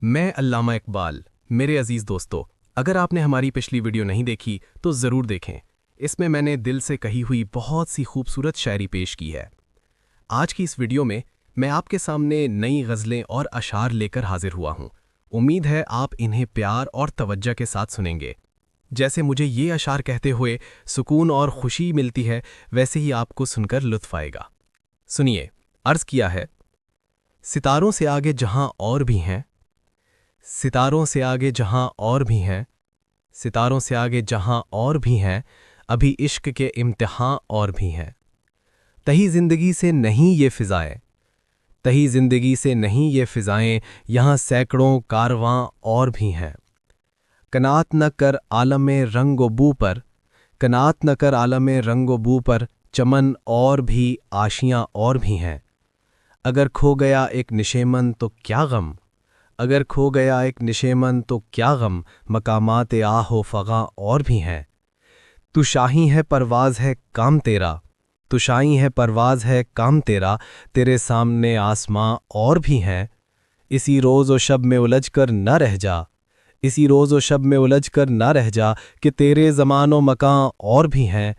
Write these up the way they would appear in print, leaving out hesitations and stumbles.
میں علامہ اقبال۔ میرے عزیز دوستو، اگر آپ نے ہماری پچھلی ویڈیو نہیں دیکھی تو ضرور دیکھیں۔ اس میں نے دل سے کہی ہوئی بہت سی خوبصورت شاعری پیش کی ہے۔ آج کی اس ویڈیو میں آپ کے سامنے نئی غزلیں اور اشعار لے کر حاضر ہوا ہوں۔ امید ہے آپ انہیں پیار اور توجہ کے ساتھ سنیں گے۔ جیسے مجھے یہ اشعار کہتے ہوئے سکون اور خوشی ملتی ہے، ویسے ہی آپ کو سن کر لطف آئے گا۔ سنیے، عرض کیا ہے: ستاروں سے آگے جہاں اور بھی ہیں، ستاروں سے آگے جہاں اور بھی ہیں، ستاروں سے آگے جہاں اور بھی ہیں، ابھی عشق کے امتحان اور بھی ہیں۔ تہی زندگی سے نہیں یہ فضائیں، تہی زندگی سے نہیں یہ فضائیں، یہاں سینکڑوں کارواں اور بھی ہیں۔ قناعت نہ کر عالم رنگ و بو پر، قناعت نہ کر عالم رنگ و بو پر، چمن اور بھی آشیاں اور بھی ہیں۔ اگر کھو گیا ایک نشیمن تو کیا غم، اگر کھو گیا ایک نشیمن تو کیا غم، مقامات آہ و فغاں اور بھی ہیں۔ تو شاہی ہے پرواز ہے کام تیرا، تو شاہی ہے پرواز ہے کام تیرا، تیرے سامنے آسماں اور بھی ہیں۔ اسی روز و شب میں الجھ کر نہ رہ جا، اسی روز و شب میں الجھ کر نہ رہ جا، کہ تیرے زمان و مکان اور بھی ہیں۔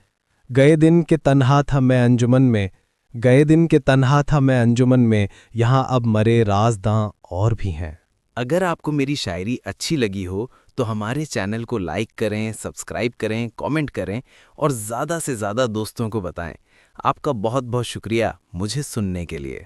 گئے دن کے تنہا تھا میں انجمن میں، گئے دن کے تنہا تھا میں انجمن میں، یہاں اب مرے رازداں اور بھی ہیں۔ اگر آپ کو میری شاعری اچھی لگی ہو تو ہمارے چینل کو لائک کریں، سبسکرائب کریں، کامنٹ کریں اور زیادہ سے زیادہ دوستوں کو بتائیں۔ آپ کا بہت بہت شکریہ مجھے سننے کے لیے۔